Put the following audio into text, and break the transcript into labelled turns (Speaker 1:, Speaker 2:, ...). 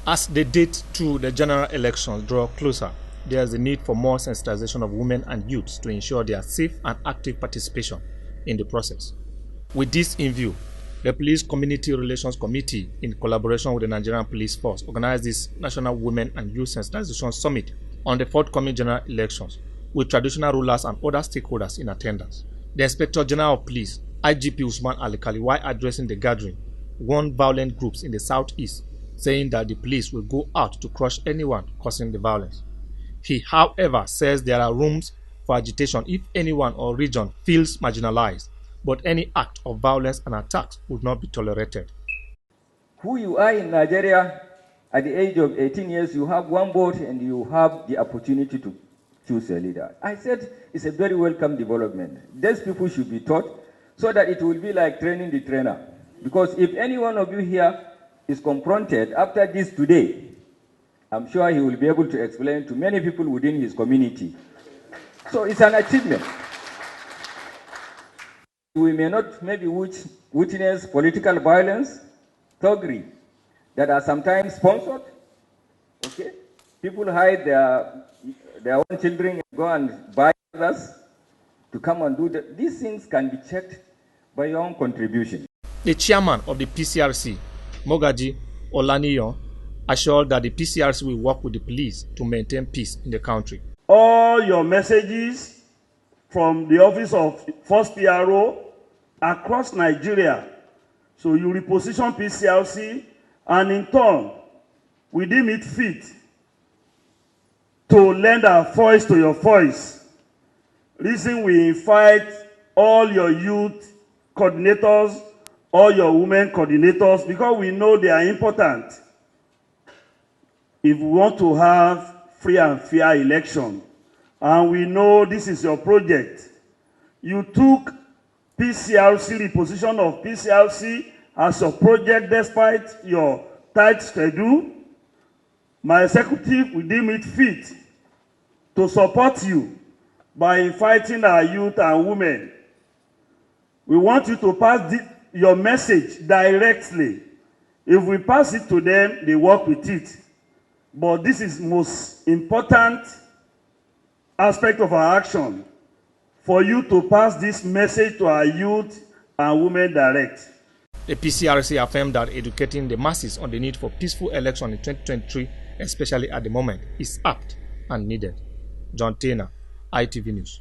Speaker 1: As the date to the general elections draw closer, there is a need for more sensitization of women and youths to ensure their safe and active participation in the process. With this in view, the Police Community Relations Committee, in collaboration with the Nigerian Police Force, organized this National Women and Youth Sensitization Summit on the forthcoming general elections, with traditional rulers and other stakeholders in attendance. The Inspector General of Police, IGP Usman Ali, while addressing the gathering, warned violent groups in the southeast, saying that the police will go out to crush anyone causing the violence. He, however, says there are rooms for agitation if anyone or region feels marginalized, but any act of violence and attacks would not be tolerated.
Speaker 2: Who you are in Nigeria, at the age of 18 years, you have one vote and you have the opportunity to choose a leader. I said it's a very welcome development. These people should be taught so that it will be like training the trainer. Because if any one of you here is confronted after this today, I'm sure he will be able to explain to many people within his community. So it's an achievement. We may not maybe witness political violence, thuggery, that are sometimes sponsored. Okay? People hide their own children and go and buy others to come and do that. These things can be checked by your own contribution.
Speaker 1: The chairman of the PCRC, Mogaji Olaniyan, assured that the PCRC will work with the police to maintain peace in the country.
Speaker 3: All your messages from the office of First PRO across Nigeria, so you reposition PCRC, and in turn, we deem it fit to lend our voice to your voice. Reason we invite all your youth coordinators, all your women coordinators, because we know they are important if we want to have free and fair election. And we know this is your project. You took PCRC, reposition of PCRC as your project despite your tight schedule. My executive will deem it fit to support you by inviting our youth and women. We want you to pass your message directly. If we pass it to them, they work with it. But this is most important aspect of our action, for you to pass this message to our youth and women direct.
Speaker 1: The PCRC affirmed that educating the masses on the need for peaceful election in 2023, especially at the moment, is apt and needed. John Taylor, ITV News.